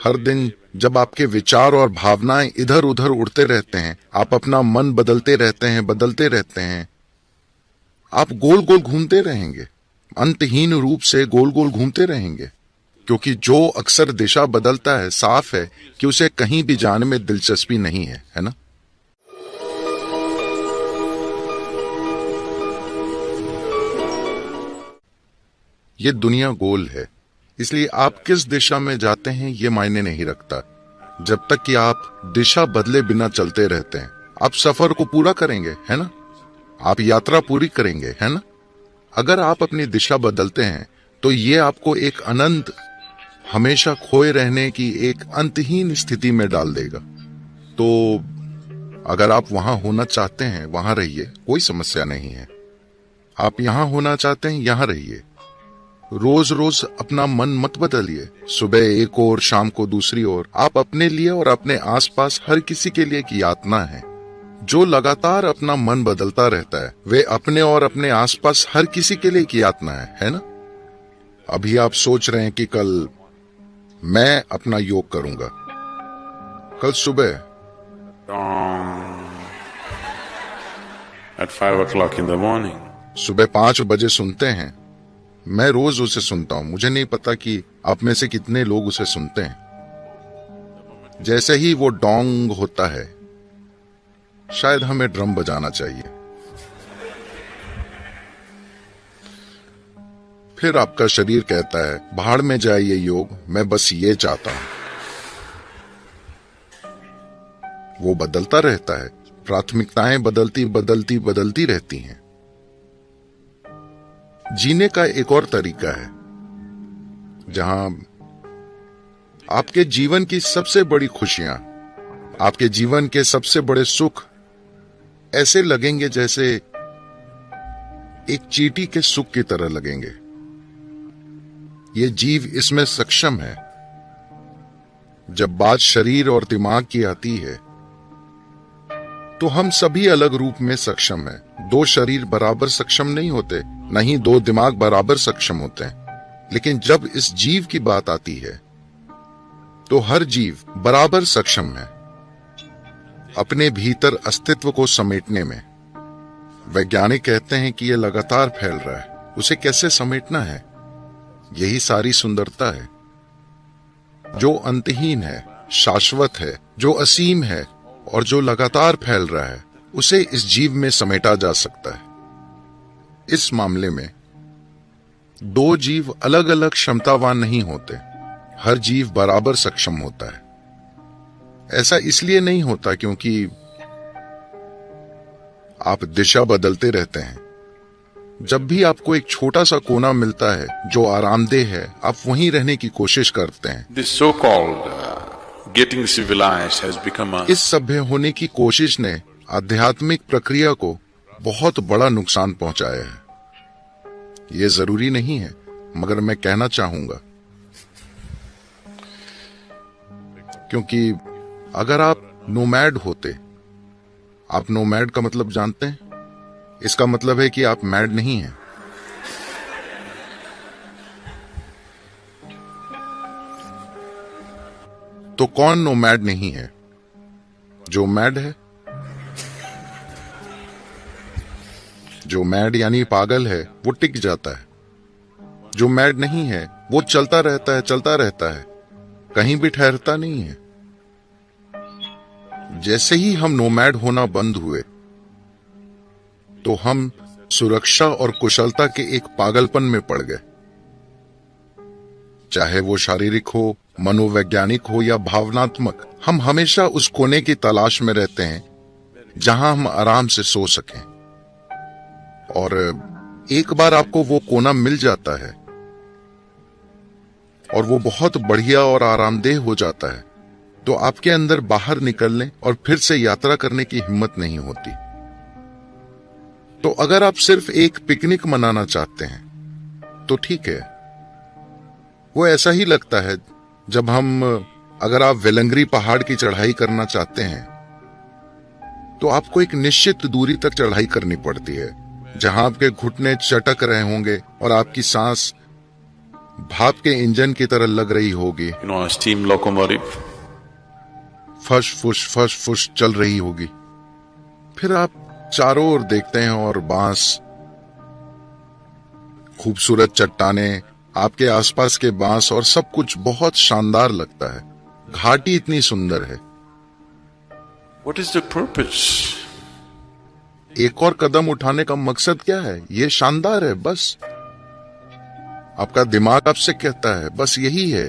हर दिन जब आपके विचार और भावनाएं इधर उधर उड़ते रहते हैं, आप अपना मन बदलते रहते हैं, आप गोल गोल घूमते रहेंगे, अंतहीन रूप से गोल गोल घूमते रहेंगे, क्योंकि जो अक्सर दिशा बदलता है, साफ है कि उसे कहीं भी जाने में दिलचस्पी नहीं है ना? ये दुनिया गोल है, इसलिए आप किस दिशा में जाते हैं ये मायने नहीं रखता, जब तक कि आप दिशा बदले बिना चलते रहते हैं। आप सफर को पूरा करेंगे, है ना? आप यात्रा पूरी करेंगे, है ना? अगर आप अपनी दिशा बदलते हैं तो ये आपको एक अनंत, हमेशा खोए रहने की एक अंतहीन स्थिति में डाल देगा। तो अगर आप वहां होना चाहते हैं, वहां रहिए, कोई समस्या नहीं है। आप यहां होना चाहते हैं, यहां रहिए। रोज रोज अपना मन मत बदलिए, सुबह एक ओर, शाम को दूसरी ओर। आप अपने लिए और अपने आसपास हर किसी के लिए की यातना है। जो लगातार अपना मन बदलता रहता है, वे अपने और अपने आसपास हर किसी के लिए की यातना है ना? अभी आप सोच रहे हैं कि कल मैं अपना योग करूंगा, कल सुबह at 5 o'clock in the morning. सुबह 5 बजे सुनते हैं। मैं रोज उसे सुनता हूं, मुझे नहीं पता कि आप में से कितने लोग उसे सुनते हैं। जैसे ही वो डोंग होता है, शायद हमें ड्रम बजाना चाहिए। फिर आपका शरीर कहता है, भाड़ में जाए ये योग, मैं बस ये चाहता हूं। वो बदलता रहता है, प्राथमिकताएं बदलती रहती हैं। जीने का एक और तरीका है, जहां आपके जीवन की सबसे बड़ी खुशियां, आपके जीवन के सबसे बड़े सुख ऐसे लगेंगे जैसे एक चींटी के सुख की तरह लगेंगे। ये जीव इसमें सक्षम है। जब बात शरीर और दिमाग की आती है, तो हम सभी अलग रूप में सक्षम हैं। 2 शरीर बराबर सक्षम नहीं होते, नहीं 2 दिमाग बराबर सक्षम होते हैं। लेकिन जब इस जीव की बात आती है, तो हर जीव बराबर सक्षम है अपने भीतर अस्तित्व को समेटने में। वैज्ञानिक कहते हैं कि यह लगातार फैल रहा है, उसे कैसे समेटना है, यही सारी सुंदरता है। जो अंतहीन है, शाश्वत है, जो असीम है और जो लगातार फैल रहा है, उसे इस जीव में समेटा जा सकता है। इस मामले में 2 जीव अलग अलग क्षमतावान नहीं होते, हर जीव बराबर सक्षम होता है। ऐसा इसलिए नहीं होता क्योंकि आप दिशा बदलते रहते हैं। जब भी आपको एक छोटा सा कोना मिलता है जो आरामदेह है, आप वहीं रहने की कोशिश करते हैं। This so-called getting civilized has become a... इस सभ्य होने की कोशिश ने आध्यात्मिक प्रक्रिया को बहुत बड़ा नुकसान पहुंचाया है। ये जरूरी नहीं है, मगर मैं कहना चाहूंगा, क्योंकि अगर आप नोमैड होते, आप नोमैड का मतलब जानते हैं? इसका मतलब है कि आप मैड नहीं हैं। तो कौन नोमैड नहीं है? जो मैड है। जो मैड यानी पागल है, वो टिक जाता है। जो मैड नहीं है, वो चलता रहता है, कहीं भी ठहरता नहीं है। जैसे ही हम नोमैड होना बंद हुए, तो हम सुरक्षा और कुशलता के एक पागलपन में पड़ गए। चाहे वो शारीरिक हो, मनोवैज्ञानिक हो या भावनात्मक, हम हमेशा उस कोने की तलाश में रहते हैं जहां हम आराम से सो सकें। और एक बार आपको वो कोना मिल जाता है और वो बहुत बढ़िया और आरामदेह हो जाता है, तो आपके अंदर बाहर निकलने और फिर से यात्रा करने की हिम्मत नहीं होती। तो अगर आप सिर्फ एक पिकनिक मनाना चाहते हैं तो ठीक है, वो ऐसा ही लगता है जब अगर आप वेलंगरी पहाड़ की चढ़ाई करना चाहते हैं तो आपको एक निश्चित दूरी तक चढ़ाई करनी पड़ती है, जहां आपके घुटने चटक रहे होंगे और आपकी सांस भाप के इंजन की तरह लग रही होगी, a steam locomotive. फश फुश चल रही होगी। फिर आप चारों ओर देखते हैं और बांस, खूबसूरत चट्टानें, आपके आसपास के बांस और सब कुछ बहुत शानदार लगता है। घाटी इतनी सुंदर है। What is the purpose? एक और कदम उठाने का मकसद क्या है? ये शानदार है, बस। आपका दिमाग आपसे कहता है बस यही है।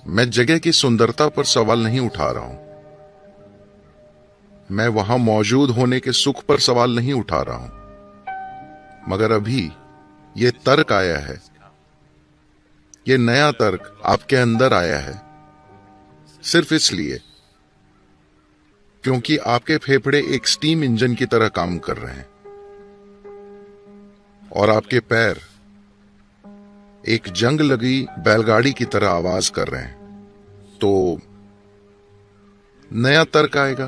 मैं जगह की सुंदरता पर सवाल नहीं उठा रहा हूं, मैं वहां मौजूद होने के सुख पर सवाल नहीं उठा रहा हूं। मगर अभी ये तर्क आया है, ये नया तर्क आपके अंदर आया है, सिर्फ इसलिए क्योंकि आपके फेफड़े एक स्टीम इंजन की तरह काम कर रहे हैं और आपके पैर एक जंग लगी बैलगाड़ी की तरह आवाज कर रहे हैं। तो नया तर्क आएगा।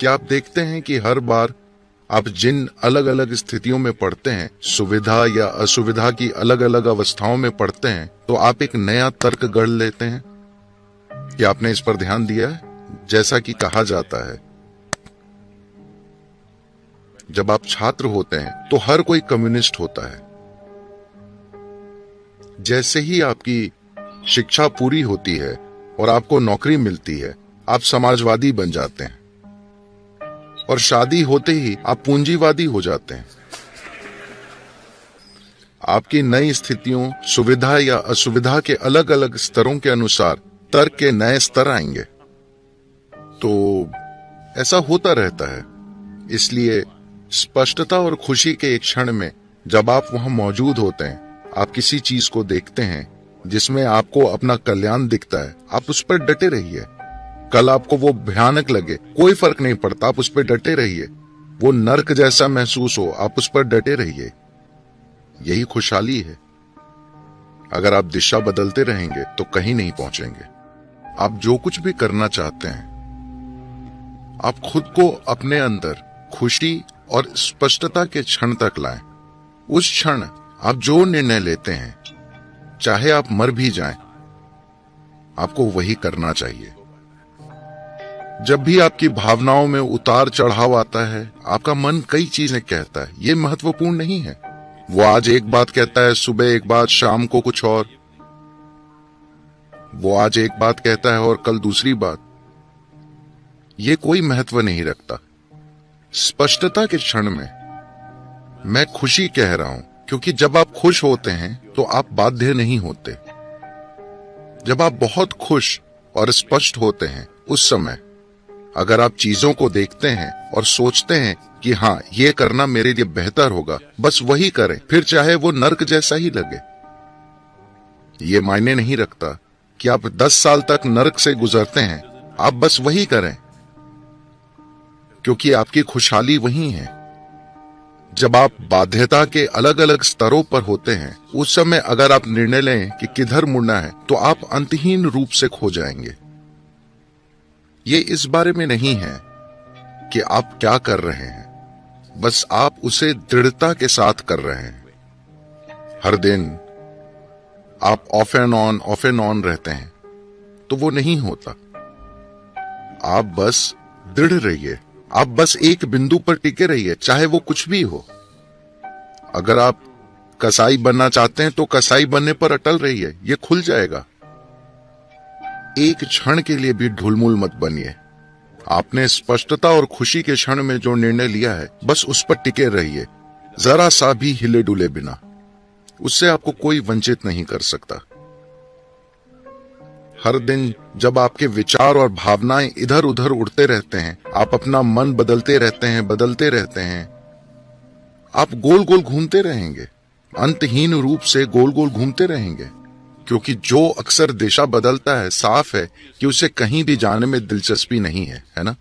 क्या आप देखते हैं कि हर बार आप जिन अलग अलग स्थितियों में पड़ते हैं, सुविधा या असुविधा की अलग अलग अवस्थाओं में पड़ते हैं, तो आप एक नया तर्क गढ़ लेते हैं? क्या आपने इस पर ध्यान दिया है? जैसा कि कहा जाता है, जब आप छात्र होते हैं तो हर कोई कम्युनिस्ट होता है। जैसे ही आपकी शिक्षा पूरी होती है और आपको नौकरी मिलती है, आप समाजवादी बन जाते हैं और शादी होते ही आप पूंजीवादी हो जाते हैं। आपकी नई स्थितियों, सुविधा या असुविधा के अलग अलग स्तरों के अनुसार तर्क के नए स्तर आएंगे। तो ऐसा होता रहता है। इसलिए स्पष्टता और खुशी के एक क्षण में जब आप वहां मौजूद होते हैं, आप किसी चीज को देखते हैं जिसमें आपको अपना कल्याण दिखता है, आप उस पर डटे रहिए। कल आपको वो भयानक लगे, कोई फर्क नहीं पड़ता, आप उस पर डटे रहिए। वो नर्क जैसा महसूस हो, आप उस पर डटे रहिए। यही खुशहाली है। अगर आप दिशा बदलते रहेंगे तो कहीं नहीं पहुंचेंगे। आप जो कुछ भी करना चाहते हैं, आप खुद को अपने अंदर खुशी और स्पष्टता के क्षण तक लाएं। उस क्षण आप जो निर्णय लेते हैं, चाहे आप मर भी जाएं, आपको वही करना चाहिए। जब भी आपकी भावनाओं में उतार चढ़ाव आता है, आपका मन कई चीजें कहता है, ये महत्वपूर्ण नहीं है। वो आज एक बात कहता है, सुबह एक बात, शाम को कुछ और। वो आज एक बात कहता है और कल दूसरी बात। ये कोई महत्व नहीं रखता। स्पष्टता के क्षण में मैं खुशी कह रहा हूं, क्योंकि जब आप खुश होते हैं तो आप बाध्य नहीं होते। जब आप बहुत खुश और स्पष्ट होते हैं, उस समय अगर आप चीजों को देखते हैं और सोचते हैं कि हाँ, ये करना मेरे लिए बेहतर होगा, बस वही करें, फिर चाहे वो नर्क जैसा ही लगे। ये मायने नहीं रखता कि आप 10 साल तक नर्क से गुजरते हैं, आप बस वही करें, क्योंकि आपकी खुशहाली वही है। जब आप बाध्यता के अलग अलग स्तरों पर होते हैं, उस समय अगर आप निर्णय लें कि किधर मुड़ना है, तो आप अंतहीन रूप से खो जाएंगे। ये इस बारे में नहीं है कि आप क्या कर रहे हैं, बस आप उसे दृढ़ता के साथ कर रहे हैं। हर दिन आप ऑफ एंड ऑन रहते हैं, तो वो नहीं होता। आप बस दृढ़ रहिए, आप बस एक बिंदु पर टिके रहिए, चाहे वो कुछ भी हो। अगर आप कसाई बनना चाहते हैं तो कसाई बनने पर अटल रहिए, ये खुल जाएगा। एक क्षण के लिए भी ढुलमुल मत बनिए। आपने स्पष्टता और खुशी के क्षण में जो निर्णय लिया है, बस उस पर टिके रहिए, जरा सा भी हिले डुले बिना। उससे आपको कोई वंचित नहीं कर सकता। हर दिन जब आपके विचार और भावनाएं इधर उधर उड़ते रहते हैं, आप अपना मन बदलते रहते हैं, आप गोल गोल घूमते रहेंगे, अंतहीन रूप से गोल गोल घूमते रहेंगे। क्योंकि जो अक्सर दिशा बदलता है, साफ है कि उसे कहीं भी जाने में दिलचस्पी नहीं है, है ना?